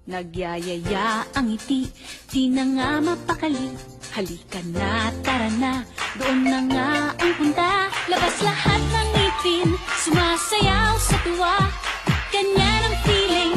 Nagyayaya ang ngiti, di na nga mapakali. Halika na, tara na, doon na nga ang punta. Labas lahat ng ngipin, sumasayaw sa tuwa. Ganyan ang feeling